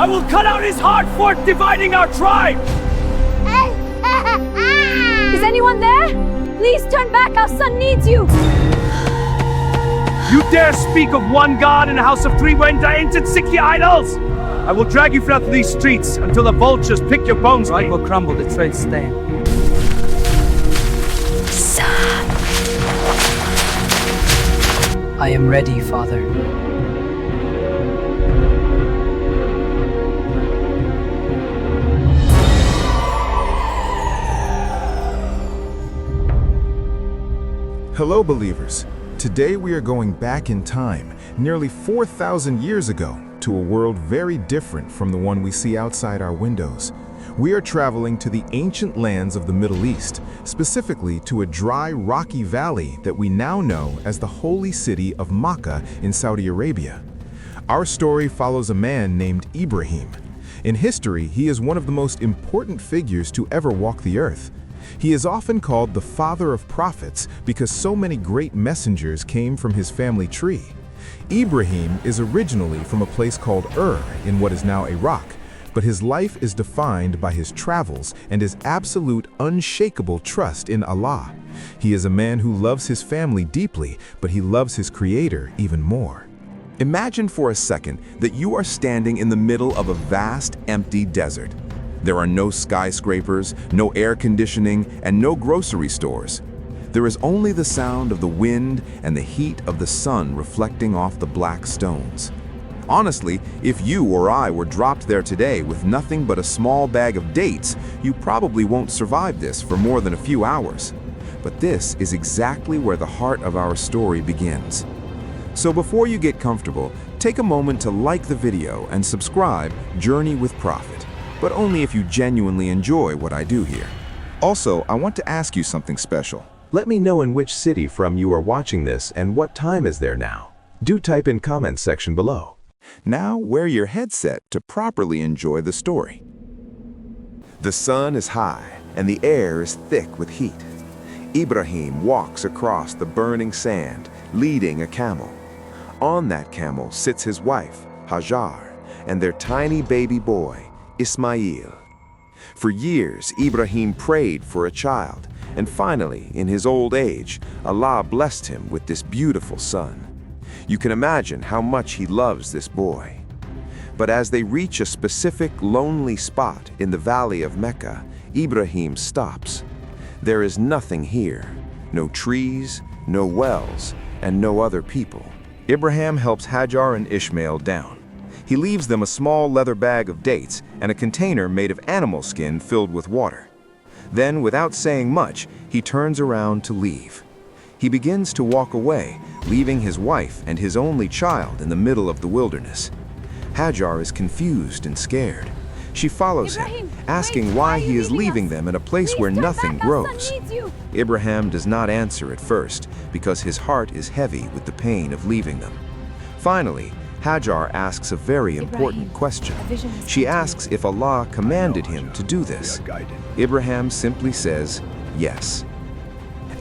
I will cut out his heart for dividing our tribe! Is anyone there? Please turn back, our son needs you! You dare speak of one God in a house of three when ancient Sikhi idols? I will drag you through these streets until the vultures pick your bones. Pride will crumble, the trail stand. I am ready, Father. Hello, believers. Today we are going back in time, nearly 4,000 years ago, to a world very different from the one we see outside our windows. We are traveling to the ancient lands of the Middle East, specifically to a dry, rocky valley that we now know as the holy city of Makkah in Saudi Arabia. Our story follows a man named Ibrahim. In history, he is one of the most important figures to ever walk the earth. He is often called the father of prophets because so many great messengers came from his family tree. Ibrahim is originally from a place called in what is now Iraq, but his life is defined by his travels and his absolute, unshakable trust in Allah. He is a man who loves his family deeply, but he loves his Creator even more. Imagine for a second that you are standing in the middle of a vast, empty desert. There are no skyscrapers, no air conditioning, and no grocery stores. There is only the sound of the wind and the heat of the sun reflecting off the black stones. Honestly, if you or I were dropped there today with nothing but a small bag of dates, you probably won't survive this for more than a few hours. But this is exactly where the heart of our story begins. So before you get comfortable, take a moment to like the video and subscribe Journey with Prophet, but only if you genuinely enjoy what I do here. Also, I want to ask you something special. Let me know in which city from you are watching this and what time is there now. Do type in comments section below. Now wear your headset to properly enjoy the story. The sun is high and the air is thick with heat. Ibrahim walks across the burning sand, leading a camel. On that camel sits his wife, Hajar, and their tiny baby boy, Ismail. For years, Ibrahim prayed for a child, and finally, in his old age, Allah blessed him with this beautiful son. You can imagine how much he loves this boy. But as they reach a specific lonely spot in the valley of Mecca, Ibrahim stops. There is nothing here, no trees, no wells, and no other people. Ibrahim helps Hajar and Ismail down. He leaves them a small leather bag of dates and a container made of animal skin filled with water. Then, without saying much, he turns around to leave. He begins to walk away, leaving his wife and his only child in the middle of the wilderness. Hajar is confused and scared. She follows him, asking why he is leaving them in a place where nothing grows. Ibrahim does not answer at first because his heart is heavy with the pain of leaving them. Finally, Hajar asks a very important question. She asks if Allah commanded him to do this. Ibrahim simply says, yes.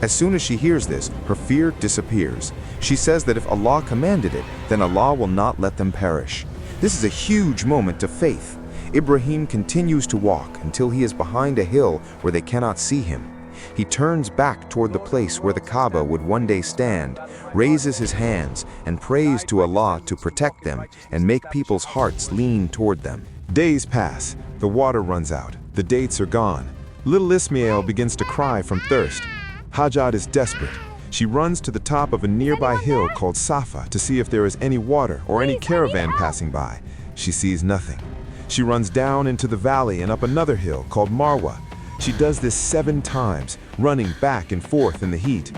As soon as she hears this, her fear disappears. She says that if Allah commanded it, then Allah will not let them perish. This is a huge moment of faith. Ibrahim continues to walk until he is behind a hill where they cannot see him. He turns back toward the place where the Kaaba would one day stand, raises his hands, and prays to Allah to protect them and make people's hearts lean toward them. Days pass, the water runs out, the dates are gone. Little Ismail begins to cry from thirst. Hajar is desperate. She runs to the top of a nearby hill called Safa to see if there is any water or any caravan passing by. She sees nothing. She runs down into the valley and up another hill called Marwa. She does this 7 times, running back and forth in the heat.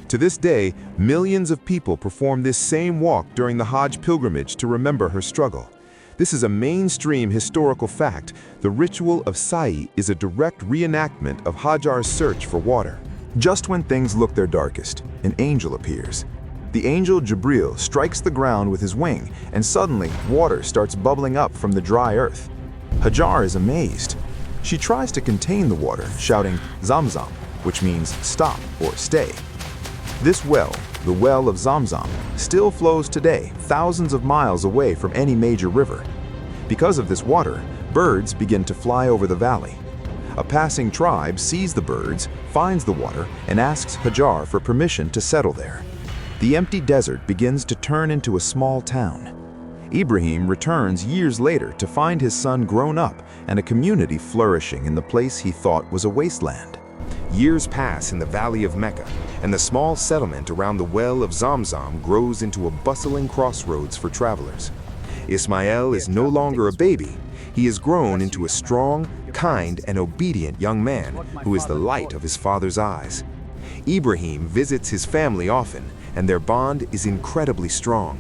To this day, millions of people perform this same walk during the Hajj pilgrimage to remember her struggle. This is a mainstream historical fact. The ritual of Sa'i is a direct reenactment of Hajar's search for water. Just when things look their darkest, an angel appears. The angel Jibril strikes the ground with his wing, and suddenly water starts bubbling up from the dry earth. Hajar is amazed. She tries to contain the water, shouting Zamzam, which means stop or stay. This well, the Well of Zamzam, still flows today, thousands of miles away from any major river. Because of this water, birds begin to fly over the valley. A passing tribe sees the birds, finds the water, and asks Hajar for permission to settle there. The empty desert begins to turn into a small town. Ibrahim returns years later to find his son grown up and a community flourishing in the place he thought was a wasteland. Years pass in the valley of Mecca, and the small settlement around the Well of Zamzam grows into a bustling crossroads for travelers. Ismail is no longer a baby. He has grown into a strong, kind, and obedient young man who is the light of his father's eyes. Ibrahim visits his family often, and their bond is incredibly strong.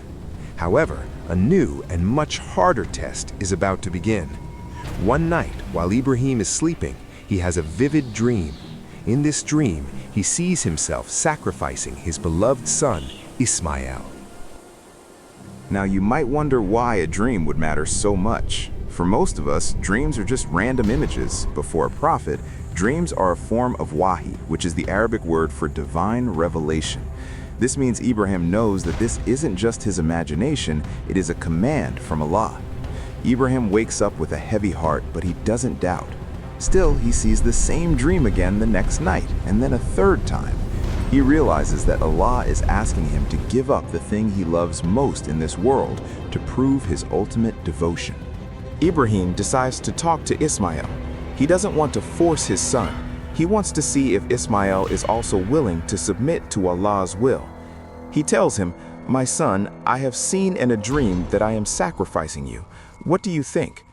However, a new and much harder test is about to begin. One night, while Ibrahim is sleeping, he has a vivid dream. In this dream, he sees himself sacrificing his beloved son, Ismail. Now you might wonder why a dream would matter so much. For most of us, dreams are just random images. But for a prophet, dreams are a form of wahi, which is the Arabic word for divine revelation. This means Ibrahim knows that this isn't just his imagination, it is a command from Allah. Ibrahim wakes up with a heavy heart, but he doesn't doubt. Still, he sees the same dream again the next night, and then a third time. He realizes that Allah is asking him to give up the thing he loves most in this world to prove his ultimate devotion. Ibrahim decides to talk to Ismail. He doesn't want to force his son. He wants to see if Ismail is also willing to submit to Allah's will. He tells him, "My son, I have seen in a dream that I am sacrificing you. What do you think?"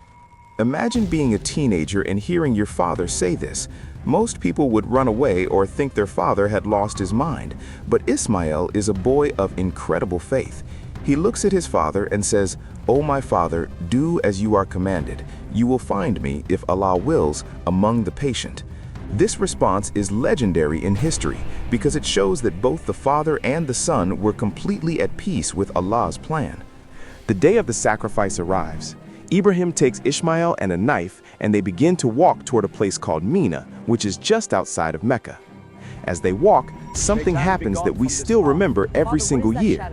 Imagine being a teenager and hearing your father say this. Most people would run away or think their father had lost his mind, but Ismail is a boy of incredible faith. He looks at his father and says, "O my father, do as you are commanded. You will find me, if Allah wills, among the patient." This response is legendary in history because it shows that both the father and the son were completely at peace with Allah's plan. The day of the sacrifice arrives. Ibrahim takes Ismail and a knife, and they begin to walk toward a place called Mina, which is just outside of Mecca. As they walk, something happens that we still remember every single year.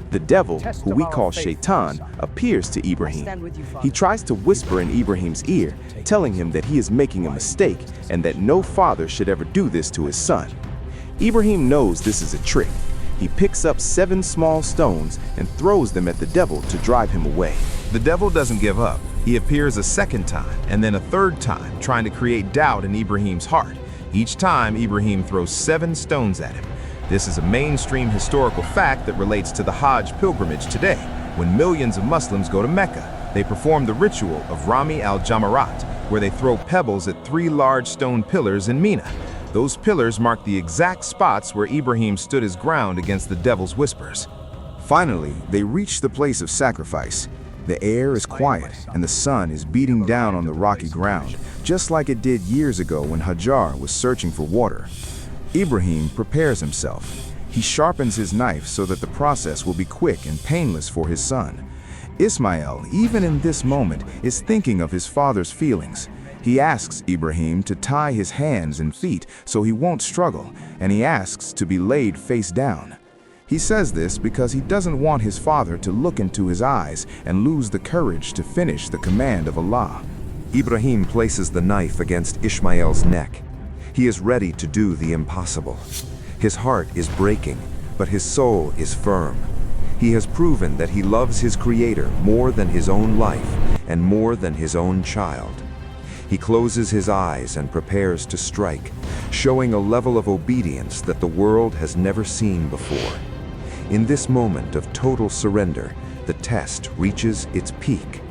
The devil, who we call Shaitan, appears to Ibrahim. He tries to whisper in Ibrahim's ear, telling him that he is making a mistake and that no father should ever do this to his son. Ibrahim knows this is a trick. He picks up 7 small stones and throws them at the devil to drive him away. The devil doesn't give up. He appears a second time and then a third time, trying to create doubt in Ibrahim's heart. Each time, Ibrahim throws 7 stones at him. This is a mainstream historical fact that relates to the Hajj pilgrimage today. When millions of Muslims go to Mecca, they perform the ritual of Rami al-Jamarat, where they throw pebbles at 3 large stone pillars in Mina. Those pillars mark the exact spots where Ibrahim stood his ground against the devil's whispers. Finally, they reach the place of sacrifice. The air is quiet and the sun is beating down on the rocky ground, just like it did years ago when Hajar was searching for water. Ibrahim prepares himself. He sharpens his knife so that the process will be quick and painless for his son. Ismail, even in this moment, is thinking of his father's feelings. He asks Ibrahim to tie his hands and feet so he won't struggle, and he asks to be laid face down. He says this because he doesn't want his father to look into his eyes and lose the courage to finish the command of Allah. Ibrahim places the knife against Ismail's neck. He is ready to do the impossible. His heart is breaking, but his soul is firm. He has proven that he loves his Creator more than his own life and more than his own child. He closes his eyes and prepares to strike, showing a level of obedience that the world has never seen before. In this moment of total surrender, the test reaches its peak.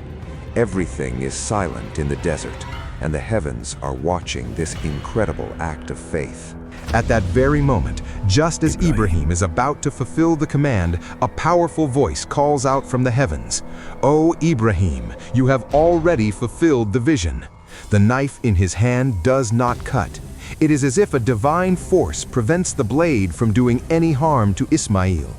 Everything is silent in the desert, and the heavens are watching this incredible act of faith. At that very moment, just as Ibrahim is about to fulfill the command, a powerful voice calls out from the heavens, "O Ibrahim, you have already fulfilled the vision." The knife in his hand does not cut. It is as if a divine force prevents the blade from doing any harm to Ismail.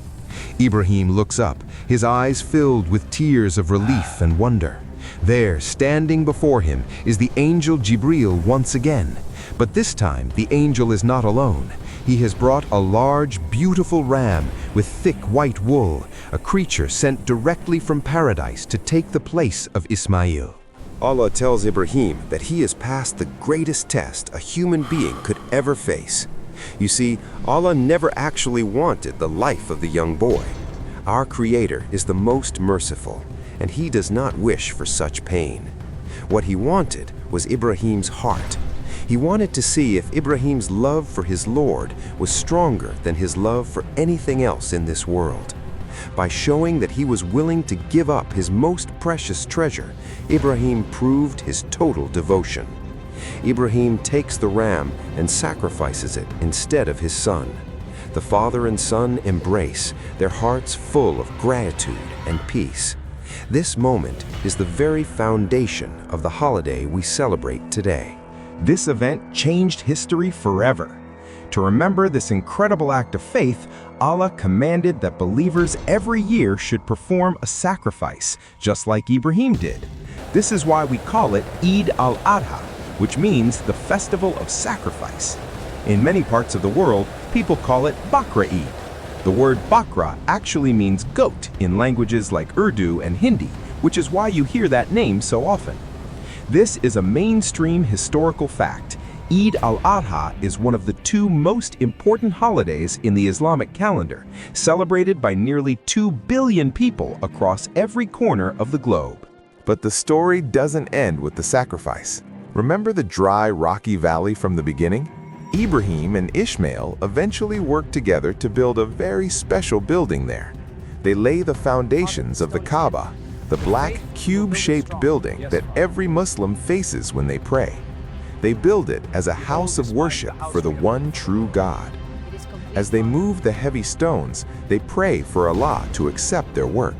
Ibrahim looks up, his eyes filled with tears of relief and wonder. There, standing before him, is the angel Jibril once again. But this time, the angel is not alone. He has brought a large, beautiful ram with thick white wool, a creature sent directly from paradise to take the place of Ismail. Allah tells Ibrahim that he has passed the greatest test a human being could ever face. You see, Allah never actually wanted the life of the young boy. Our Creator is the most merciful, and He does not wish for such pain. What He wanted was Ibrahim's heart. He wanted to see if Ibrahim's love for his Lord was stronger than his love for anything else in this world. By showing that he was willing to give up his most precious treasure, Ibrahim proved his total devotion. Ibrahim takes the ram and sacrifices it instead of his son. The father and son embrace, their hearts full of gratitude and peace. This moment is the very foundation of the holiday we celebrate today. This event changed history forever. To remember this incredible act of faith, Allah commanded that believers every year should perform a sacrifice, just like Ibrahim did. This is why we call it Eid al-Adha, which means the festival of sacrifice. In many parts of the world, people call it Bakra Eid. The word Bakra actually means goat in languages like Urdu and Hindi, which is why you hear that name so often. This is a mainstream historical fact. Eid al-Adha is one of the two most important holidays in the Islamic calendar, celebrated by nearly 2 billion people across every corner of the globe. But the story doesn't end with the sacrifice. Remember the dry, rocky valley from the beginning? Ibrahim and Ismail eventually worked together to build a very special building there. They lay the foundations of the Kaaba, the black cube-shaped building that every Muslim faces when they pray. They build it as a house of worship for the one true God. As they move the heavy stones, they pray for Allah to accept their work.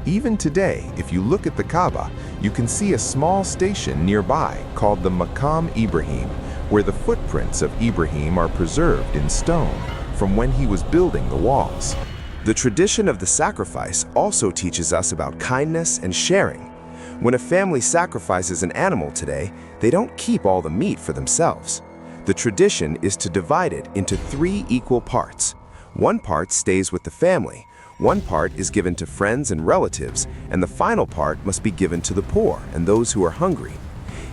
Even today, if you look at the Kaaba, you can see a small station nearby called the Maqam Ibrahim, where the footprints of Ibrahim are preserved in stone from when he was building the walls. The tradition of the sacrifice also teaches us about kindness and sharing. When a family sacrifices an animal today, they don't keep all the meat for themselves. The tradition is to divide it into 3 equal parts. One part stays with the family, one part is given to friends and relatives, and the final part must be given to the poor and those who are hungry.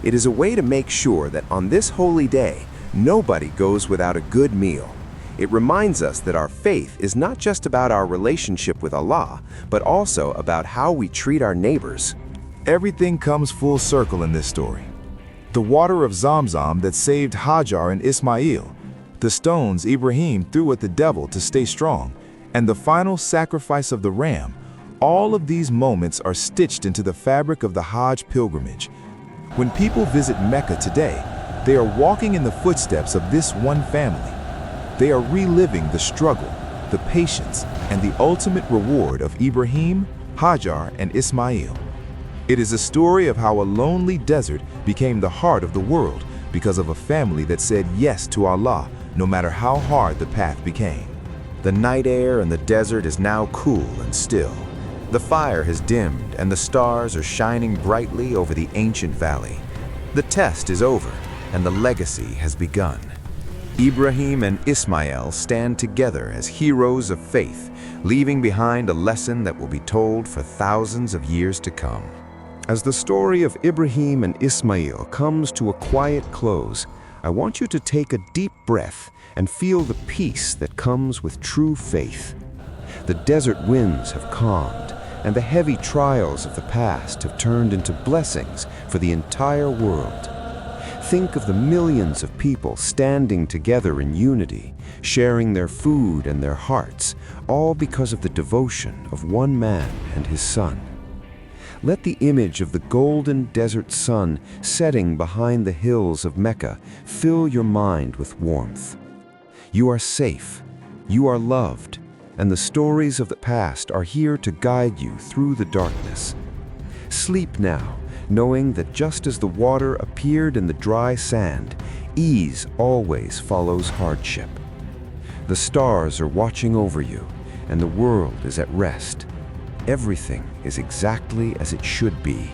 It is a way to make sure that on this holy day, nobody goes without a good meal. It reminds us that our faith is not just about our relationship with Allah, but also about how we treat our neighbors. Everything comes full circle in this story. The water of Zamzam that saved Hajar and Ismail, the stones Ibrahim threw at the devil to stay strong, and the final sacrifice of the ram, all of these moments are stitched into the fabric of the Hajj pilgrimage. When people visit Mecca today, they are walking in the footsteps of this one family. They are reliving the struggle, the patience, and the ultimate reward of Ibrahim, Hajar, and Ismail. It is a story of how a lonely desert became the heart of the world because of a family that said yes to Allah, no matter how hard the path became. The night air in the desert is now cool and still. The fire has dimmed and the stars are shining brightly over the ancient valley. The test is over and the legacy has begun. Ibrahim and Ismail stand together as heroes of faith, leaving behind a lesson that will be told for thousands of years to come. As the story of Ibrahim and Ismail comes to a quiet close, I want you to take a deep breath and feel the peace that comes with true faith. The desert winds have calmed, and the heavy trials of the past have turned into blessings for the entire world. Think of the millions of people standing together in unity, sharing their food and their hearts, all because of the devotion of one man and his son. Let the image of the golden desert sun setting behind the hills of Mecca fill your mind with warmth. You are safe, you are loved, and the stories of the past are here to guide you through the darkness. Sleep now, knowing that just as the water appeared in the dry sand, ease always follows hardship. The stars are watching over you, and the world is at rest. Everything is exactly as it should be.